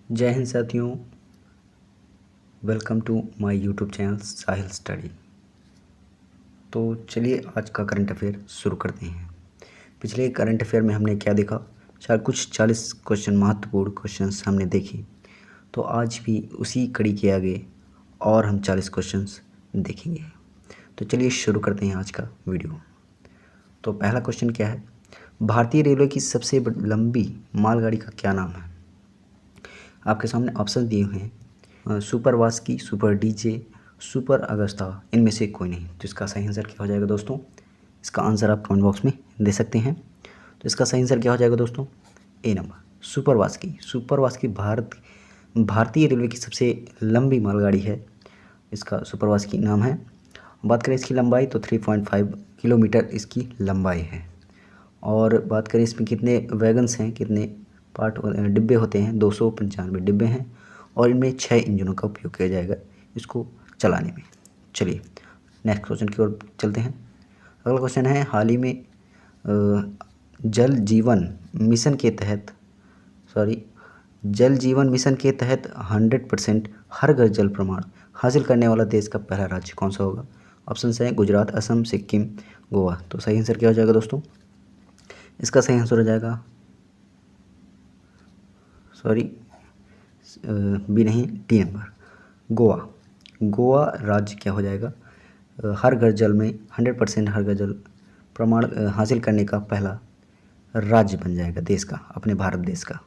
जय हिंद साथियों, welcome to my YouTube channel Sahil study. तो चलिए आज का करंट अफेयर शुरू करते हैं। पिछले करंट अफेयर में हमने क्या देखा, कुछ 40 क्वेश्चन, महत्वपूर्ण क्वेश्चन हमने देखे। तो आज भी उसी कड़ी के आगे और हम 40 क्वेश्चन देखेंगे। तो चलिए शुरू करते हैं आज का वीडियो। तो पहला क्वेश्चन क्या है, भारतीय रेलवे की सबसे लंबी मालगाड़ी का क्या नाम है? आपके सामने ऑप्शन दिए हुए हैं, सुपर वास्की, सुपर डीजे, सुपर अगस्ता, इनमें से कोई नहीं। तो इसका सही आंसर क्या हो जाएगा दोस्तों? इसका आंसर आप कमेंट बॉक्स में दे सकते हैं। तो इसका सही आंसर क्या हो जाएगा दोस्तों? ए नंबर, सुपर वास्की। सुपर वास्की भारतीय रेलवे की सबसे लंबी मालगाड़ी है, इसका सुपर वास्की नाम है। बात करें इसकी लंबाई तो 3.5 किलोमीटर इसकी लंबाई है। और बात करें इसमें कितने वैगन्स हैं, कितने पार्ट डिब्बे होते हैं, 295 डिब्बे हैं और इनमें 6 इंजनों का उपयोग किया जाएगा इसको चलाने में। चलिए नेक्स्ट क्वेश्चन की ओर चलते हैं। अगला क्वेश्चन है, हाल ही में जल जीवन मिशन के तहत 100% हर घर जल प्रमाण हासिल करने वाला देश का पहला राज्य कौन सा होगा? ऑप्शन है गुजरात, असम, सिक्किम, गोवा। तो सही आंसर क्या हो जाएगा दोस्तों? इसका सही आंसर हो जाएगा बी नहीं, डी नंबर, गोवा। गोवा राज्य क्या हो जाएगा, हर घर जल में 100% हर घर जल प्रमाण हासिल करने का पहला राज्य बन जाएगा देश का, अपने भारत देश का।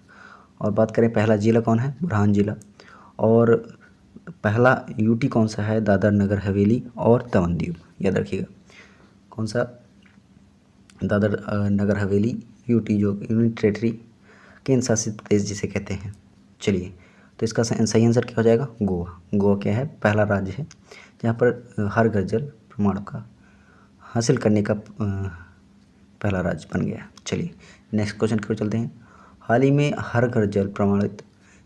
और बात करें पहला जिला कौन है, बुरहान जिला। और पहला यूटी कौन सा है, दादर नगर हवेली और दमन दीव। याद रखिएगा कौन सा, दादर नगर हवेली, यूटी जो यूनियन टेरेटरी, केंद्र शासित प्रदेश जिसे कहते हैं। चलिए तो इसका सही आंसर क्या हो जाएगा? गोवा। गोवा क्या है, पहला राज्य है जहाँ पर हर घर जल प्रमाण का हासिल करने का पहला राज्य बन गया। चलिए नेक्स्ट क्वेश्चन की ओर चलते हैं। हाल ही में हर घर जल प्रमाणित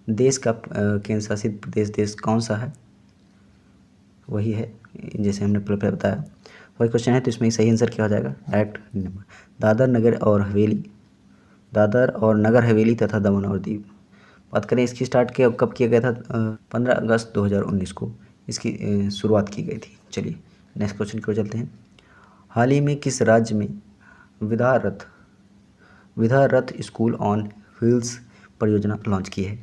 देश का केंद्र शासित प्रदेश देश कौन सा है? वही है जैसे हमने पहले बताया, वही क्वेश्चन है। तो इसमें सही आंसर क्या हो जाएगा? डायरेक्ट नंबर, दादर और नगर हवेली तथा दमन और दीव। बात करें इसकी स्टार्ट कब किया गया था, 15 अगस्त 2019 को इसकी शुरुआत की गई थी। चलिए नेक्स्ट क्वेश्चन की ओर चलते हैं। हाल ही में किस राज्य में विधा रथ स्कूल ऑन व्हील्स परियोजना लॉन्च की है?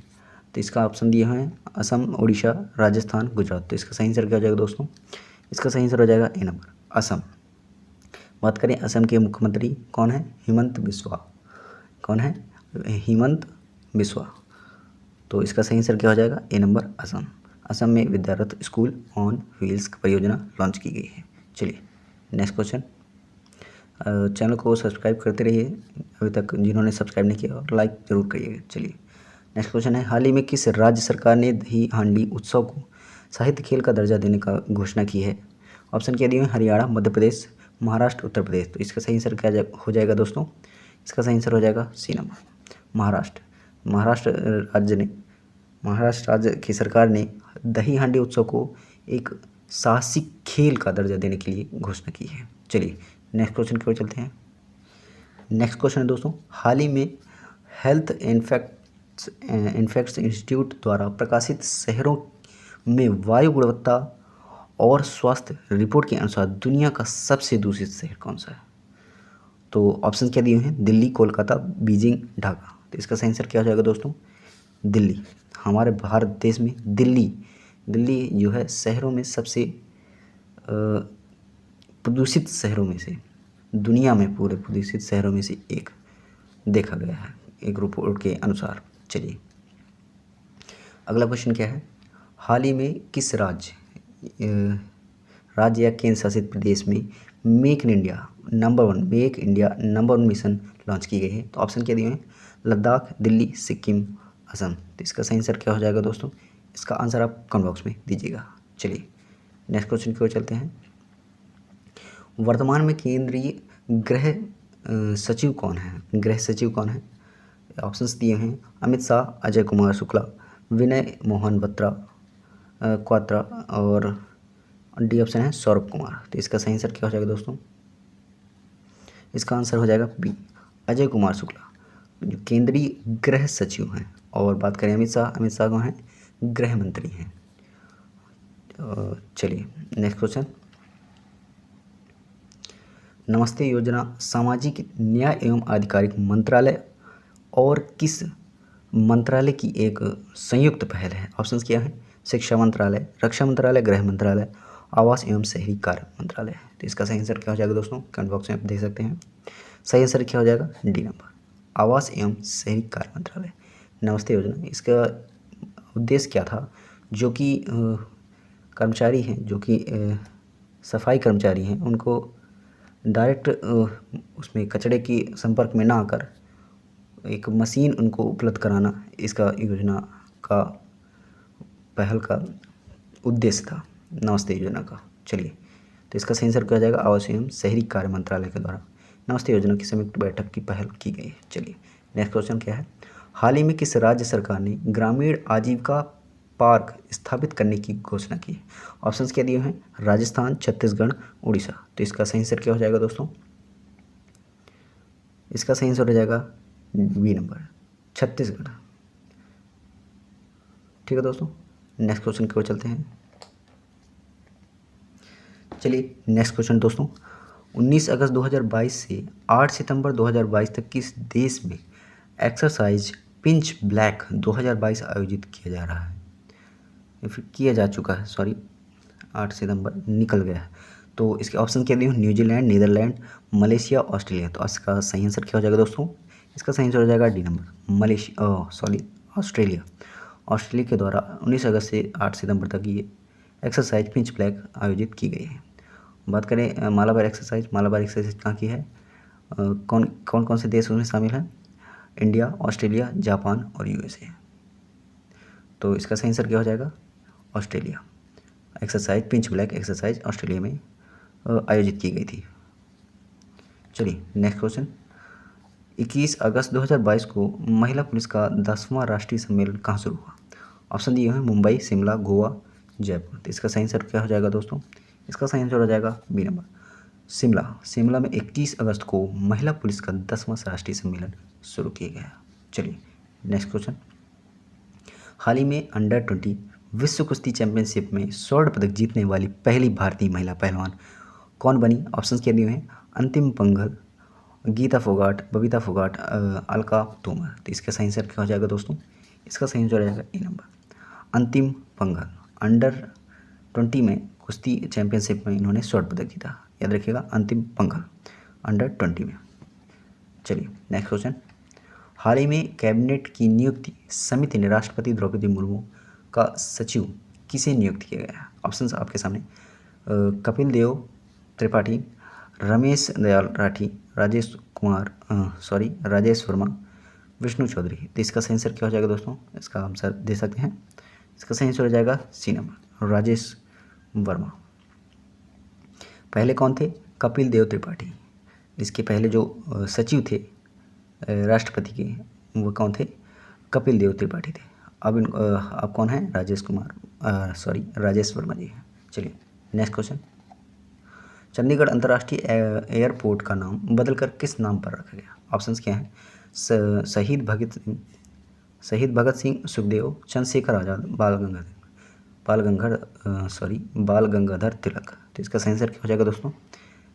तो इसका ऑप्शन दिए हुए हैं, असम, उड़ीसा, राजस्थान, गुजरात। तो इसका सही आंसर क्या हो जाएगा दोस्तों? इसका सही आंसर हो जाएगा ए नंबर, असम। बात करें असम के मुख्यमंत्री कौन है? हिमंत बिस्वा। कौन है? हिमंत बिस्वा। तो इसका सही आंसर क्या हो जाएगा? ए नंबर, असम। असम में विद्यारथ स्कूल ऑन व्हील्स परियोजना लॉन्च की गई है। चलिए नेक्स्ट क्वेश्चन। चैनल को सब्सक्राइब करते रहिए अभी तक जिन्होंने सब्सक्राइब नहीं किया, और लाइक ज़रूर करिएगा। चलिए नेक्स्ट क्वेश्चन है, हाल ही में किस राज्य सरकार ने दही हांडी उत्सव को साहित्य खेल का दर्जा देने का घोषणा की है? ऑप्शन क्या दिए हैं, हरियाणा, मध्य प्रदेश, महाराष्ट्र, उत्तर प्रदेश। तो इसका सही आंसर क्या हो जाएगा दोस्तों? इसका सही आंसर हो जाएगा सी नंबर, महाराष्ट्र। महाराष्ट्र राज्य की सरकार ने दही हांडी उत्सव को एक साहसिक खेल का दर्जा देने के लिए घोषणा की है। चलिए नेक्स्ट क्वेश्चन की ओर चलते हैं। नेक्स्ट क्वेश्चन है दोस्तों, हाल ही में हेल्थ इन्फेक्ट्स इंस्टीट्यूट द्वारा प्रकाशित शहरों में वायु गुणवत्ता और स्वास्थ्य रिपोर्ट के अनुसार दुनिया का सबसे दूषित शहर कौन सा है? तो ऑप्शन क्या दिए हैं, दिल्ली, कोलकाता, बीजिंग, ढाका। तो इसका सही आंसर क्या हो जाएगा दोस्तों? दिल्ली। हमारे भारत देश में दिल्ली जो है शहरों में सबसे प्रदूषित शहरों में से, दुनिया में पूरे प्रदूषित शहरों में से एक देखा गया है एक रिपोर्ट के अनुसार। चलिए अगला क्वेश्चन क्या है, हाल ही में किस राज्य या केंद्र शासित प्रदेश में make India number 1 mission launch की गई है? तो ऑप्शन क्या दिए हैं, लद्दाख, दिल्ली, सिक्किम, असम। तो इसका सही आंसर क्या हो जाएगा दोस्तों? इसका आंसर आप कमेंट बॉक्स में दीजिएगा। चलिए नेक्स्ट क्वेश्चन की ओर चलते हैं। वर्तमान में केंद्रीय गृह सचिव कौन है? ऑप्शंस दिए हैं, अमित शाह, अजय कुमार शुक्ला, विनय मोहन क्वात्रा और डी ऑप्शन है सौरभ कुमार। तो इसका सही आंसर क्या हो जाएगा दोस्तों? इसका आंसर हो जाएगा बी, अजय कुमार शुक्ला, जो केंद्रीय गृह सचिव हैं। और बात करें अमित शाह कौन हैं? गृह मंत्री हैं। चलिए नेक्स्ट क्वेश्चन। नमस्ते योजना सामाजिक न्याय एवं आधिकारिक मंत्रालय और किस मंत्रालय की एक संयुक्त पहल है? ऑप्शंस क्या है? शिक्षा मंत्रालय, रक्षा मंत्रालय, गृह मंत्रालय, आवास एवं शहरी कार्य मंत्रालय। तो इसका सही आंसर क्या हो जाएगा दोस्तों? कमेंट बॉक्स में आप देख सकते हैं। सही आंसर क्या हो जाएगा? डी नंबर, आवास एवं शहरी कार्य मंत्रालय। नमस्ते योजना, इसका उद्देश्य क्या था? जो कि कर्मचारी हैं, जो कि सफाई कर्मचारी हैं, उनको डायरेक्ट उसमें कचरे की संपर्क में ना आकर एक मशीन उनको उपलब्ध कराना, इसका योजना का पहल का उद्देश्य था नमस्ते योजना का। चलिए, तो इसका सही आंसर क्या हो जाएगा? आवास एवं शहरी कार्य मंत्रालय के द्वारा नमस्ते योजना की संयुक्त बैठक की पहल की गई है। चलिए नेक्स्ट क्वेश्चन क्या है? हाल ही में किस राज्य सरकार ने ग्रामीण आजीविका पार्क स्थापित करने की घोषणा की? ऑप्शंस क्या दिए हैं? राजस्थान, छत्तीसगढ़, उड़ीसा। तो इसका सही आंसर क्या हो जाएगा दोस्तों? इसका सही आंसर हो जाएगा बी नंबर, छत्तीसगढ़। ठीक है दोस्तों, नेक्स्ट क्वेश्चन की ओर चलते हैं। चलिए नेक्स्ट क्वेश्चन दोस्तों, 19 अगस्त 2022 से 8 सितंबर 2022 तक किस देश में एक्सरसाइज पिंच ब्लैक 2022 आयोजित किया जा रहा है? या फिर किया जा चुका है, सॉरी 8 सितंबर निकल गया है। तो इसके ऑप्शन क्या दिए? New Zealand, Netherlands, Malaysia, Australia. तो इसका सही आंसर क्या हो जाएगा दोस्तों? इसका सही आंसर हो जाएगा डी नंबर, ऑस्ट्रेलिया। ऑस्ट्रेलिया के द्वारा 19 अगस्त से 8 सितंबर तक ये एक्सरसाइज पिंच ब्लैक आयोजित की गई है। बात करें मालाबार एक्सरसाइज कहाँ की है? कौन कौन से देश उसमें शामिल हैं? इंडिया, ऑस्ट्रेलिया, जापान और यूएसए। तो इसका सही आंसर क्या हो जाएगा? Australia. Exercise pinch black exercise Australia में आयोजित की गई थी। चलिए नेक्स्ट क्वेश्चन, 21 अगस्त 2022 को महिला पुलिस का 10वां राष्ट्रीय सम्मेलन कहाँ शुरू हुआ? ऑप्शन दिए हैं मुंबई, शिमला, गोवा, जयपुर। तो इसका सही आंसर क्या हो जाएगा दोस्तों? इसका सही आंसर हो जाएगा बी नंबर, शिमला में 21 अगस्त को महिला पुलिस का 10वां राष्ट्रीय सम्मेलन शुरू किया गया। चलिए नेक्स्ट क्वेश्चन, हाल ही में अंडर 20 विश्व कुश्ती चैंपियनशिप में स्वर्ण पदक जीतने वाली पहली भारतीय महिला पहलवान कौन बनी? ऑप्शंस क्या दिए हैं? अंतिम पंघल, गीता फोगाट, बबीता फोगाट, अलका तोमर। तो इसका सही आंसर क्या हो जाएगा दोस्तों? इसका सही आंसर हो जाएगा ए नंबर, अंतिम पंघल। अंडर 20 में कुश्ती चैंपियनशिप में इन्होंने स्वर्ण पदक जीता, याद रखिएगा, अंतिम पंघल अंडर 20 में। चलिए नेक्स्ट क्वेश्चन, हाल ही में कैबिनेट की नियुक्ति समिति ने राष्ट्रपति द्रौपदी मुर्मू का सचिव किसे नियुक्त किया गया? ऑप्शंस आपके सामने, कपिल देव त्रिपाठी, रमेश दयाल राठी, राजेश वर्मा, विष्णु चौधरी। तो इसका सही आंसर क्या हो जाएगा दोस्तों? इसका आंसर दे सकते हैं, इसका सही आंसर हो जाएगा सी नंबर, राजेश वर्मा। पहले कौन थे? कपिल देव त्रिपाठी। इसके पहले जो सचिव थे राष्ट्रपति के, वो कौन थे? कपिल देव त्रिपाठी थे। अब कौन है? राजेश वर्मा जी हैं। चलिए नेक्स्ट क्वेश्चन, चंडीगढ़ अंतर्राष्ट्रीय एयरपोर्ट का नाम बदलकर किस नाम पर रखा गया? ऑप्शंस क्या हैं? शहीद भगत सिंह, सुखदेव, चंद्रशेखर आज़ाद, बाल गंगाधर तिलक। तो इसका सही आंसर क्या हो जाएगा दोस्तों?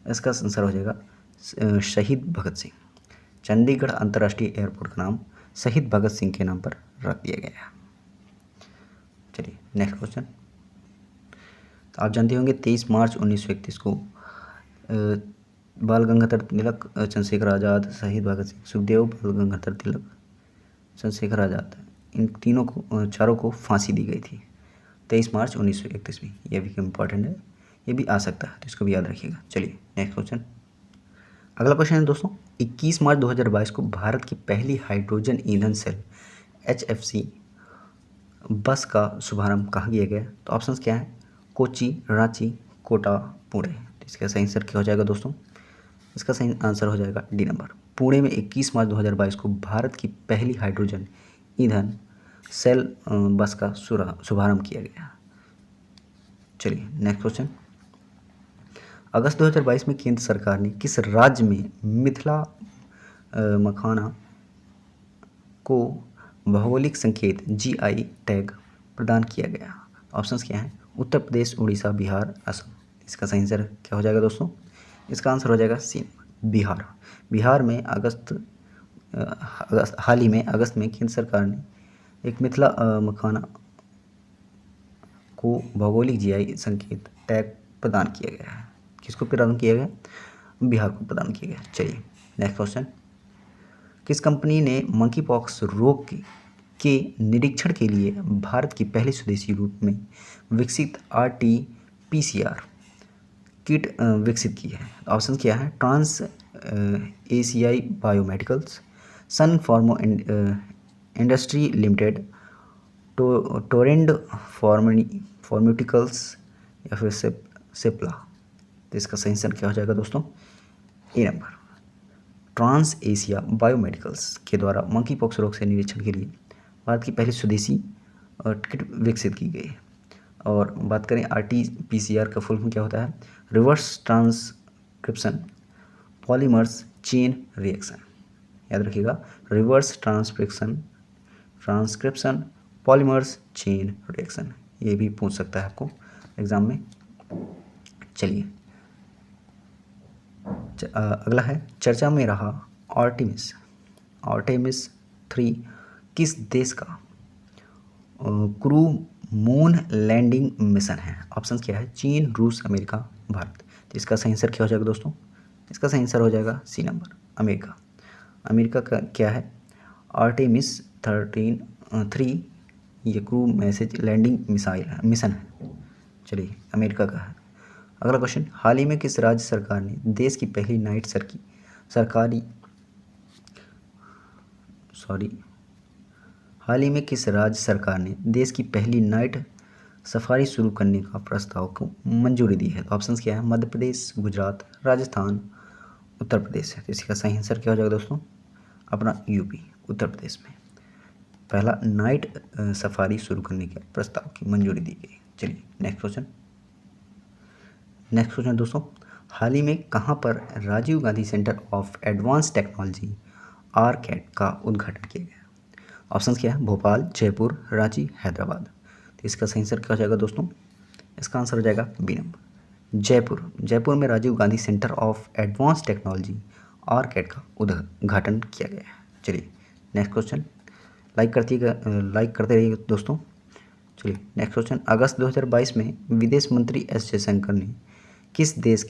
इसका आंसर हो जाएगा शहीद भगत सिंह। चंडीगढ़ अंतर्राष्ट्रीय एयरपोर्ट का नाम शहीद भगत सिंह के नाम पर रख दिया गया है। चलिए नेक्स्ट क्वेश्चन, तो आप जानते होंगे 23 मार्च 1931 को बाल गंगाधर तिलक, चंद्रशेखर आज़ाद, शहीद भगत सिंह, सुखदेव, बाल गंगाधर तिलक, चंद्रशेखर आज़ाद, इन चारों को फांसी दी गई थी 23 मार्च 1931 में। यह भी इम्पॉर्टेंट है, ये भी आ सकता है, तो इसको भी याद रखिएगा। चलिए नेक्स्ट क्वेश्चन, अगला क्वेश्चन है दोस्तों, 21 मार्च 2022 को भारत की पहली हाइड्रोजन ईंधन सेल HFC बस का शुभारंभ कहाँ किया गया? तो ऑप्शंस क्या है? कोच्चि, रांची, कोटा, पुणे। तो इसका सही आंसर क्या हो जाएगा दोस्तों? इसका सही आंसर हो जाएगा डी नंबर, पुणे में 21 मार्च 2022 को भारत की पहली हाइड्रोजन ईंधन सेल बस का शुभारंभ किया गया। चलिए नेक्स्ट क्वेश्चन, अगस्त 2022 में केंद्र सरकार ने किस राज्य में मिथिला मखाना को भौगोलिक संकेत GI टैग प्रदान किया गया? ऑप्शंस क्या हैं? उत्तर प्रदेश, उड़ीसा, बिहार, असम। इसका सही आंसर क्या हो जाएगा दोस्तों? इसका आंसर हो जाएगा सी, बिहार। बिहार में हाल ही में अगस्त में केंद्र सरकार ने एक मिथिला मखाना को भौगोलिक GI संकेत टैग प्रदान किया गया है। किसको प्रदान किया गया? बिहार को प्रदान किया गया। चलिए नेक्स्ट क्वेश्चन। किस कंपनी ने मंकी पॉक्स रोग के निरीक्षण के लिए भारत की पहली स्वदेशी रूप में विकसित RT-PCR किट विकसित की है? ऑप्शन क्या है? ट्रांस एशियाई बायोमेडिकल्स, सन फार्मो इंडस्ट्री लिमिटेड, टोरेंट फार्मास्यूटिकल्स या फिर सिप्ला। तो इसका सही आंसर क्या हो जाएगा दोस्तों? ए नंबर, ट्रांस एशिया बायोमेडिकल्स के द्वारा मंकी पॉक्स रोग से निरीक्षण के लिए भारत की पहली स्वदेशी किट विकसित की गई। और बात करें RT-PCR का फुल फॉर्म क्या होता है? Reverse transcription polymers chain reaction. याद रखिएगा, reverse transcription polymers chain reaction. ये भी पूछ सकता है आपको एग्जाम में। चलिए अगला है, चर्चा में रहा आर्टेमिस 3 किस देश का क्रू मून लैंडिंग मिशन है? ऑप्शन क्या है? चीन, रूस, अमेरिका, भारत। तो इसका सही आंसर क्या हो जाएगा दोस्तों? इसका सही आंसर हो जाएगा सी नंबर, अमेरिका। अमेरिका का क्या है? आर्टेमिस 3 ये क्रू मैसेज लैंडिंग मिशन है। चलिए अमेरिका का है। अगला क्वेश्चन, हाल ही में किस राज्य सरकार ने देश की पहली नाइट हाल ही में किस राज्य सरकार ने देश की पहली नाइट सफारी शुरू करने का प्रस्ताव को मंजूरी दी है? तो ऑप्शंस क्या है? मध्य प्रदेश, गुजरात, राजस्थान, उत्तर प्रदेश है। तो इसका सही आंसर क्या हो जाएगा दोस्तों? अपना यूपी, उत्तर प्रदेश में पहला नाइट सफारी शुरू करने के प्रस्ताव की मंजूरी दी गई। चलिए नेक्स्ट क्वेश्चन दोस्तों, हाल ही में कहाँ पर Rajiv Gandhi centre of advance technology RCAT का उद्घाटन किया गया? ऑप्शंस क्या है? भोपाल, जयपुर, रांची, हैदराबाद। तो इसका सही आंसर क्या हो जाएगा दोस्तों? इसका आंसर हो जाएगा बी नंबर, जयपुर में Rajiv Gandhi centre of advance technology RCAT का उद्घाटन किया गया है। चलिए नेक्स्ट क्वेश्चन, लाइक करते रहिए दोस्तों। चलिए नेक्स्ट क्वेश्चन, अगस्त 2022 में विदेश मंत्री S जयशंकर ने किस देश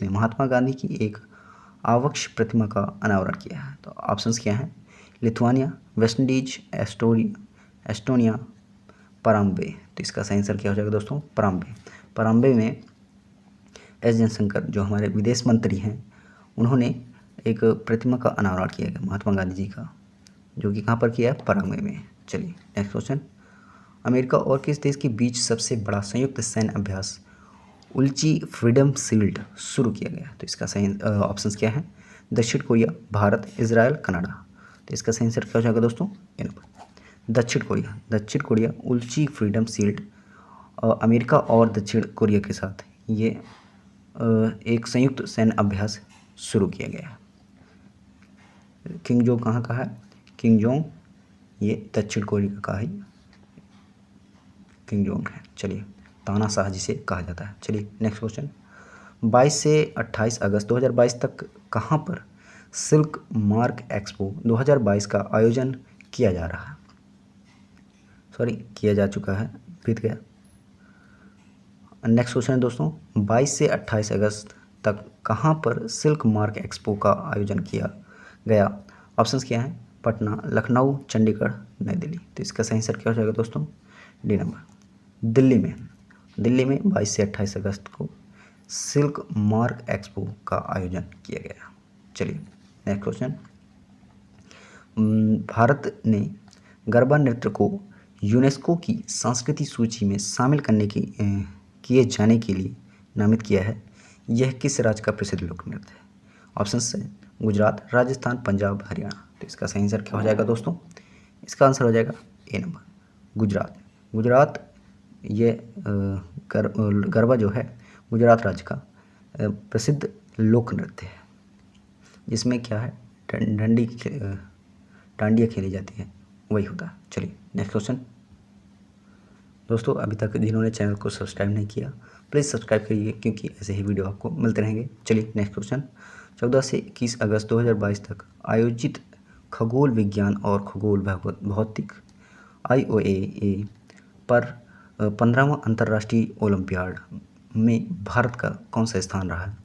में महात्मा गांधी की एक आवक्ष प्रतिमा का अनावरण किया है? तो ऑप्शंस क्या हैं? लिथुआनिया, वेस्ट इंडीज, एस्टोनिया, पराम्बे। तो इसका सही आंसर क्या हो जाएगा दोस्तों? पराम्बे में S जयशंकर जो हमारे विदेश मंत्री हैं, उन्होंने एक प्रतिमा का अनावरण किया गया महात्मा गांधी जी का, जो कि कहाँ पर किया है? पराम्बे में। चलिए नेक्स्ट क्वेश्चन, अमेरिका और किस देश के बीच सबसे बड़ा संयुक्त सैन्य अभ्यास उल्ची फ्रीडम शील्ड शुरू किया गया? तो इसका सही ऑप्शंस क्या है? दक्षिण कोरिया, भारत, इजराइल, कनाडा। तो इसका सही आंसर क्या हो जाएगा दोस्तों? दक्षिण कोरिया उल्ची फ्रीडम शील्ड अमेरिका और दक्षिण कोरिया के साथ ये एक संयुक्त सैन्य अभ्यास शुरू किया गया। किंग जोंग कहाँ का है? किंग जोंग ये दक्षिण कोरिया का ही किंग जोंग है। चलिए तानाशाह जिसे कहा जाता है। चलिए नेक्स्ट क्वेश्चन, 22 से 28 अगस्त 2022 तक कहाँ पर सिल्क मार्क एक्सपो 2022 का आयोजन किया जा चुका है, बीत गया। नेक्स्ट क्वेश्चन है दोस्तों, 22 से 28 अगस्त तक कहाँ पर सिल्क मार्क एक्सपो का आयोजन किया गया? ऑप्शंस क्या हैं? पटना, लखनऊ, चंडीगढ़, नई दिल्ली। तो इसका सही आंसर क्या हो जाएगा दोस्तों? डी नंबर, दिल्ली में 22 से 28 अगस्त को सिल्क मार्क एक्सपो का आयोजन किया गया। चलिए नेक्स्ट क्वेश्चन, भारत ने गरबा नृत्य को यूनेस्को की सांस्कृतिक सूची में शामिल किए जाने के लिए नामित किया है। यह किस राज्य का प्रसिद्ध लोक नृत्य है? ऑप्शन है गुजरात, राजस्थान, पंजाब, हरियाणा। तो इसका सही आंसर क्या हो जाएगा दोस्तों? इसका आंसर हो जाएगा ए नंबर, गुजरात। ये गरबा जो है गुजरात राज्य का प्रसिद्ध लोक नृत्य है, जिसमें क्या है डांडिया खेली जाती है वही होता है। चलिए नेक्स्ट क्वेश्चन। दोस्तों अभी तक जिन्होंने चैनल को सब्सक्राइब नहीं किया प्लीज़ सब्सक्राइब करिए, क्योंकि ऐसे ही वीडियो आपको मिलते रहेंगे। चलिए नेक्स्ट क्वेश्चन। 14 से 21 अगस्त 2022 तक आयोजित खगोल विज्ञान और खगोल भौतिक IOAA पर 15वां अंतर्राष्ट्रीय ओलंपियाड में भारत का कौन सा स्थान रहा है?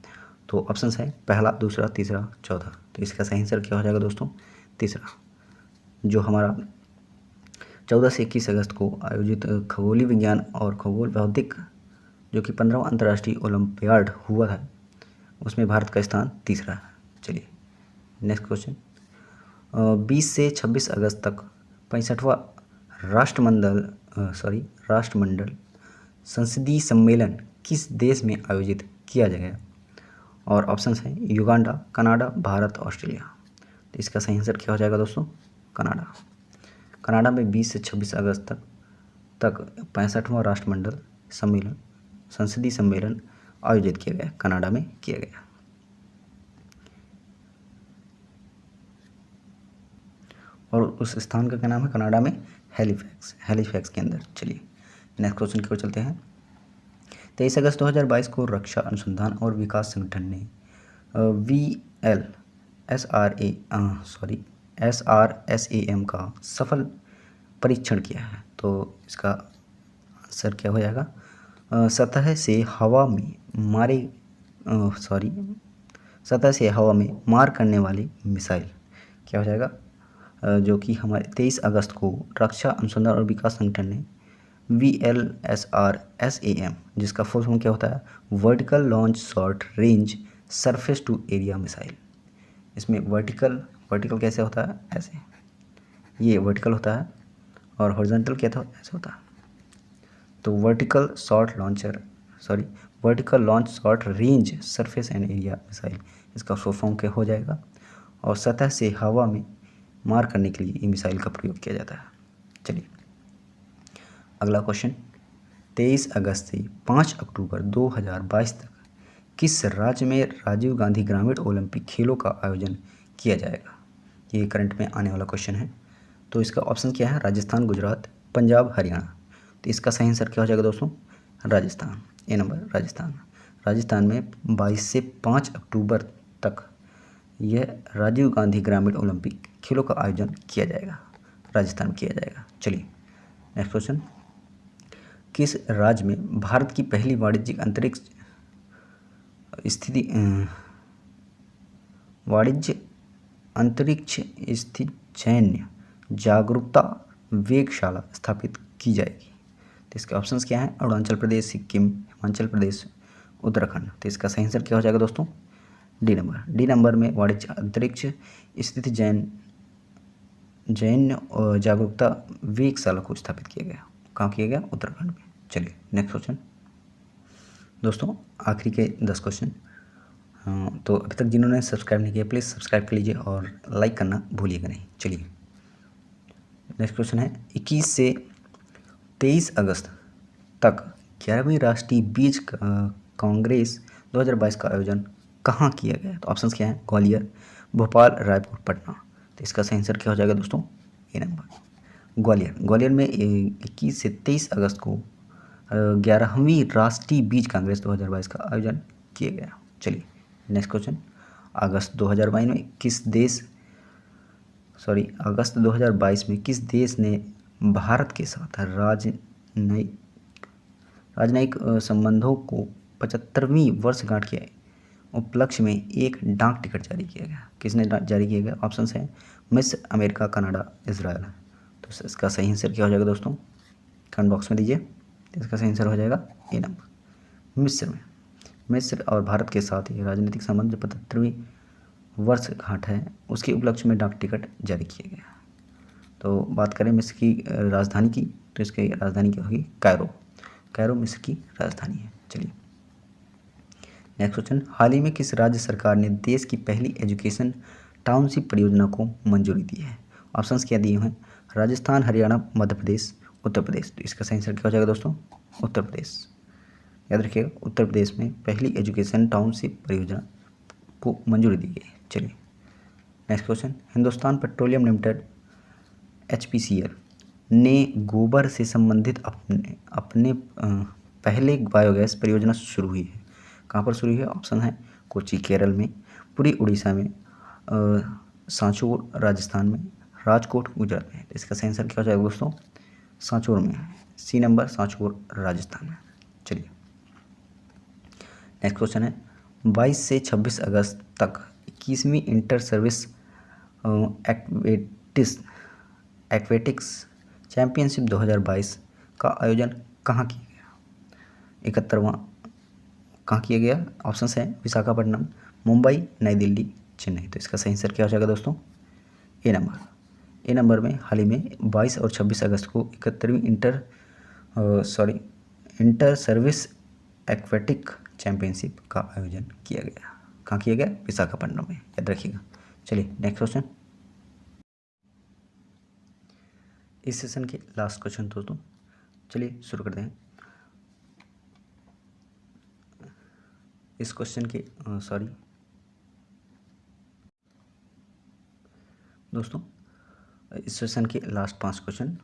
तो ऑप्शंस है पहला, दूसरा, तीसरा, चौथा। तो इसका सही आंसर क्या हो जाएगा दोस्तों? तीसरा। जो हमारा 14 से 21 अगस्त को आयोजित खगोलीय विज्ञान और खगोल भौतिक जो कि 15वां अंतर्राष्ट्रीय ओलंपियाड हुआ था, उसमें भारत का स्थान तीसरा है। चलिए नेक्स्ट क्वेश्चन। 20 से 26 अगस्त तक 65वां राष्ट्रमंडल संसदीय सम्मेलन किस देश में आयोजित किया जाएगा? और ऑप्शंस हैं युगांडा, कनाडा, भारत, ऑस्ट्रेलिया। तो इसका सही आंसर क्या हो जाएगा दोस्तों? कनाडा। कनाडा में 20 से 26 अगस्त तक 65वां राष्ट्रमंडल सम्मेलन संसदीय सम्मेलन आयोजित किया गया, कनाडा में किया गया। और उस स्थान का क्या नाम है कनाडा में? हैलीफैक्स के अंदर। चलिए नेक्स्ट क्वेश्चन की ओर चलते हैं। 23 अगस्त 2022 को रक्षा अनुसंधान और विकास संगठन ने SRSAM का सफल परीक्षण किया है। तो इसका आंसर क्या हो जाएगा? सतह से हवा में मार करने वाली मिसाइल क्या हो जाएगा? जो कि हमारे 23 अगस्त को रक्षा अनुसंधान और विकास संगठन ने VLSRSAM, जिसका फुल फॉर्म क्या होता है? Vertical launch short range surface to area missile. इसमें वर्टिकल कैसे होता है? ऐसे, ये वर्टिकल होता है और हॉरिजॉन्टल क्या था? ऐसे होता है। तो vertical launch short range surface and area missile, इसका फुल फॉर्म क्या हो जाएगा? और सतह से हवा में मार करने के लिए ये मिसाइल का प्रयोग किया जाता है। चलिए अगला क्वेश्चन। 23 अगस्त से 5 अक्टूबर 2022 तक किस राज्य में राजीव गांधी ग्रामीण ओलंपिक खेलों का आयोजन किया जाएगा? ये करंट में आने वाला क्वेश्चन है। तो इसका ऑप्शन क्या है? राजस्थान, गुजरात, पंजाब, हरियाणा। तो इसका सही आंसर क्या हो जाएगा दोस्तों? राजस्थान। ए नंबर राजस्थान। राजस्थान में 22 से 5 अक्टूबर तक यह राजीव गांधी ग्रामीण ओलंपिक खेलों का आयोजन किया जाएगा, राजस्थान में किया जाएगा। चलिए नेक्स्ट क्वेश्चन। किस राज्य में भारत की पहली वाणिज्यिक अंतरिक्ष स्थित सैन्य जागरूकता वेधशाला स्थापित की जाएगी? तो इसके ऑप्शंस क्या हैं? अरुणाचल प्रदेश, सिक्किम, हिमाचल प्रदेश, उत्तराखंड। तो इसका सही आंसर क्या हो जाएगा दोस्तों? डी नंबर में वाणिज्य अंतरिक्ष स्थित जैन जागरूकता वेधशाला को स्थापित किया गया। कहाँ किया गया? उत्तराखंड में। चलिए नेक्स्ट क्वेश्चन। दोस्तों आखिरी के 10 क्वेश्चन। तो अभी तक जिन्होंने सब्सक्राइब नहीं किया प्लीज़ सब्सक्राइब कर लीजिए और लाइक करना भूलिएगा नहीं। चलिए नेक्स्ट क्वेश्चन है 21 से 23 अगस्त तक 11वीं राष्ट्रीय बीज कांग्रेस 2022 का आयोजन कहाँ किया गया? तो ऑप्शंस क्या हैं? ग्वालियर, भोपाल, रायपुर, पटना। तो इसका सही आंसर क्या हो जाएगा दोस्तों? ए नंबर ग्वालियर में 21 से 23 अगस्त को 11वीं राष्ट्रीय बीज कांग्रेस 2022 का आयोजन किया गया। चलिए नेक्स्ट क्वेश्चन। अगस्त 2022 में किस देश ने भारत के साथ राजनयिक संबंधों को 75वीं वर्षगांठ के उपलक्ष्य में एक डाक टिकट जारी किया गया? किसने जारी किया गया? ऑप्शंस हैं मिस्र, अमेरिका, कनाडा, इजराइल। तो इसका सही आंसर क्या हो जाएगा दोस्तों? कमेंट बॉक्स में दीजिए। इसका सही आंसर हो जाएगा ए नंबर मिस्र और भारत के साथ ये राजनीतिक संबंध 75वीं वर्षगांठ है, उसके उपलक्ष्य में डाक टिकट जारी किया गया। तो बात करें मिस्र की राजधानी की, तो इसकी राजधानी क्या होगी? कायरो मिस्र की राजधानी है। चलिए नेक्स्ट क्वेश्चन। हाल ही में किस राज्य सरकार ने देश की पहली एजुकेशन टाउनशिप परियोजना को मंजूरी दी है? ऑप्शंस क्या दिए हैं? राजस्थान, हरियाणा, मध्य प्रदेश, उत्तर प्रदेश। तो इसका सही आंसर क्या हो जाएगा दोस्तों? उत्तर प्रदेश। याद रखिएगा उत्तर प्रदेश में पहली एजुकेशन टाउनशिप परियोजना को मंजूरी दी गई। चलिए next question. Hindustan petroleum limited HPCL ने गोबर से संबंधित अपने पहले बायोगैस परियोजना शुरू हुई है। कहाँ पर शुरू हुई है? ऑप्शन है कोच्चि केरल में, पुरी उड़ीसा में, सांचौर राजस्थान में, राजकोट गुजरात में। इसका सही आंसर क्या हो जाएगा दोस्तों? सांचौर में। सी नंबर, सांचौर राजस्थान में। चलिए नेक्स्ट क्वेश्चन है 22 से 26 अगस्त तक 21वीं इंटर सर्विस एक्वेटिक्स चैंपियनशिप 2022 का आयोजन कहाँ किया गया? 71वां कहाँ किया गया? ऑप्शन है विशाखापट्टनम, मुंबई, नई दिल्ली, चेन्नई। तो इसका सही आंसर क्या हो जाएगा दोस्तों? ए नंबर में हाल ही में 22 और 26 अगस्त को 71वीं इंटर सर्विस एक्वेटिक चैंपियनशिप का आयोजन किया गया। कहाँ किया गया? विशाखापट्टनम में, याद रखिएगा। चलिए नेक्स्ट क्वेश्चन, इस सेशन के लास्ट क्वेश्चन दोस्तों। चलिए शुरू करते हैं। इस क्वेश्चन के दोस्तों, इस सेशन के लास्ट 5 क्वेश्चन।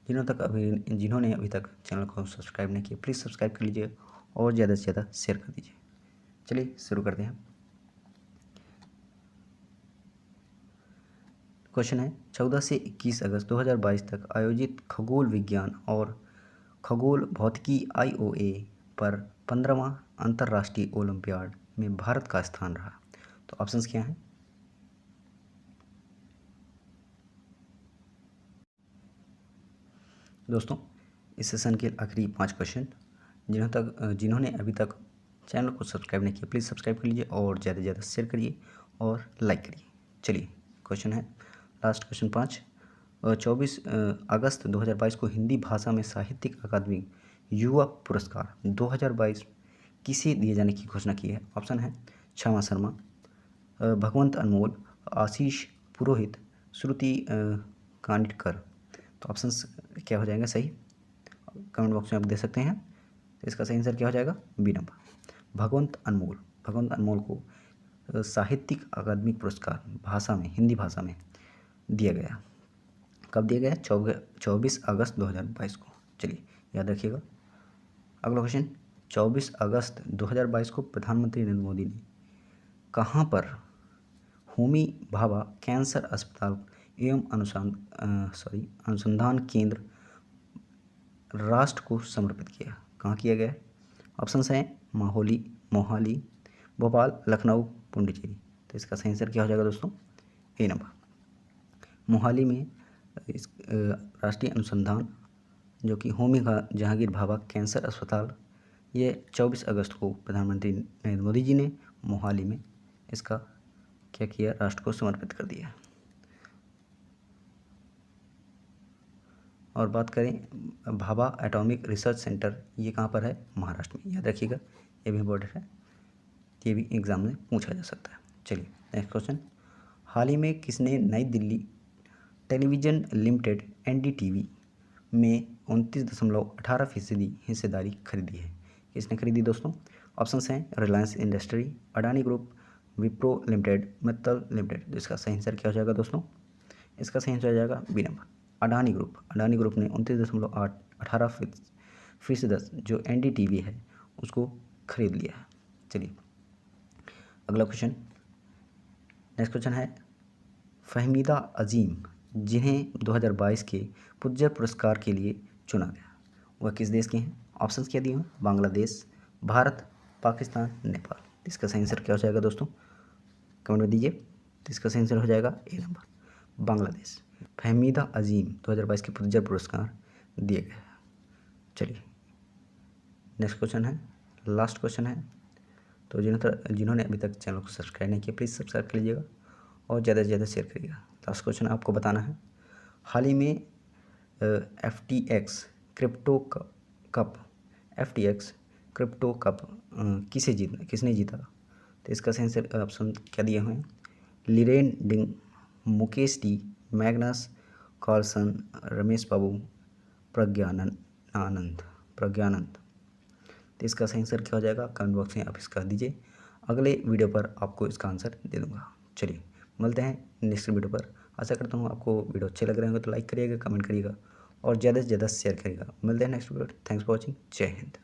जिन्होंने अभी तक चैनल को सब्सक्राइब नहीं किया, प्लीज़ सब्सक्राइब कर लीजिए और ज़्यादा से ज़्यादा शेयर कर दीजिए। चलिए शुरू करते हैं। क्वेश्चन है 14 से 21 अगस्त 2022 तक आयोजित खगोल विज्ञान और खगोल भौतिकी IOA पर 15वां अंतर्राष्ट्रीय ओलंपियाड में भारत का स्थान रहा। तो ऑप्शंस क्या हैं? दोस्तों, इस सेशन के आखिरी 5 क्वेश्चन। जिन्होंने अभी तक चैनल को सब्सक्राइब नहीं किया, प्लीज़ सब्सक्राइब कर लीजिए और ज़्यादा से ज़्यादा शेयर करिए और लाइक करिए। चलिए क्वेश्चन है लास्ट क्वेश्चन 5। 24 अगस्त 2022 को हिंदी भाषा में साहित्यिक अकादमी युवा पुरस्कार 2022 किसे दिए जाने की घोषणा की है? ऑप्शन है क्षमा शर्मा, भगवंत अनमोल, आशीष पुरोहित, श्रुति कांडकर। तो ऑप्शंस क्या हो जाएगा सही? कमेंट बॉक्स में आप दे सकते हैं। तो इसका सही आंसर क्या हो जाएगा? बी नंबर, भगवंत अनमोल को साहित्यिक अकादमिक पुरस्कार भाषा में, हिंदी भाषा में दिया गया। कब दिया गया? 24 अगस्त 2022 को। चलिए याद रखिएगा। अगला क्वेश्चन, 24 अगस्त 2022 को प्रधानमंत्री नरेंद्र मोदी ने कहाँ पर होमी भाभा कैंसर अस्पताल एवं अनुसंधान केंद्र राष्ट्र को समर्पित किया? कहाँ किया गया? ऑप्शंस हैं मोहाली, भोपाल, लखनऊ, पुडुचेरी। तो इसका सही आंसर क्या हो जाएगा दोस्तों? ए नंबर, मोहाली में इस राष्ट्रीय अनुसंधान जो कि होमी जहांगीर भाभा कैंसर अस्पताल, ये 24 अगस्त को प्रधानमंत्री नरेंद्र मोदी जी ने मोहाली में इसका क्या किया? राष्ट्र को समर्पित कर दिया। और बात करें भाभा एटॉमिक रिसर्च सेंटर, ये कहाँ पर है? महाराष्ट्र में, याद रखिएगा। ये भी इम्पोर्टेंट है, ये भी एग्जाम में पूछा जा सकता है। चलिए नेक्स्ट क्वेश्चन, हाल ही में किसने नई दिल्ली टेलीविज़न लिमिटेड NDTV में 29.18% हिस्सेदारी खरीदी है? किसने खरीदी दोस्तों? ऑप्शंस हैं Reliance industry, Adani group, Wipro limited, Mittal limited. तो इसका सही आंसर क्या हो जाएगा दोस्तों? इसका सही आंसर हो जाएगा बी नंबर, अडानी ग्रुप ने 29.18% जो NDTV है उसको खरीद लिया है। चलिए अगला क्वेश्चन, नेक्स्ट क्वेश्चन है फहमीदा अजीम जिन्हें 2022 के पुलित्ज़र पुरस्कार के लिए चुना गया, वह किस देश के हैं? ऑप्शंस क्या दिए हैं? बांग्लादेश, भारत, पाकिस्तान, नेपाल। इसका सही आंसर क्या हो जाएगा दोस्तों? कमेंट में दीजिए। तो इसका सही आंसर हो जाएगा ए नंबर, बांग्लादेश। फहमीदा अजीम 2022 के पुलित्ज़र पुरस्कार दिए गए। चलिए नेक्स्ट क्वेश्चन है, लास्ट क्वेश्चन है। तो जिन्होंने अभी तक चैनल को सब्सक्राइब नहीं किया, प्लीज़ सब्सक्राइब कर लीजिएगा और ज़्यादा से ज़्यादा शेयर करिएगा। लास्ट क्वेश्चन आपको बताना है, हाल ही में FTX क्रिप्टो कप किसने जीता? तो इसका सही आंसर ऑप्शन क्या दिए हुए हैं? Liren Ding, Mukesh T, Magnus Carlsen, Ramesh Babu, Praggnanandhaa. तो इसका सही आंसर क्या हो जाएगा? कमेंट बॉक्स में आप इसका दीजिए, अगले वीडियो पर आपको इसका आंसर दे दूंगा। चलिए मिलते हैं नेक्स्ट वीडियो पर। आशा करता हूँ आपको वीडियो अच्छे लग रहे होंगे, तो लाइक करिएगा, कमेंट करिएगा और ज़्यादा से ज़्यादा शेयर करिएगा। मिलते हैं next video. Thanks for watching. जय हिंद।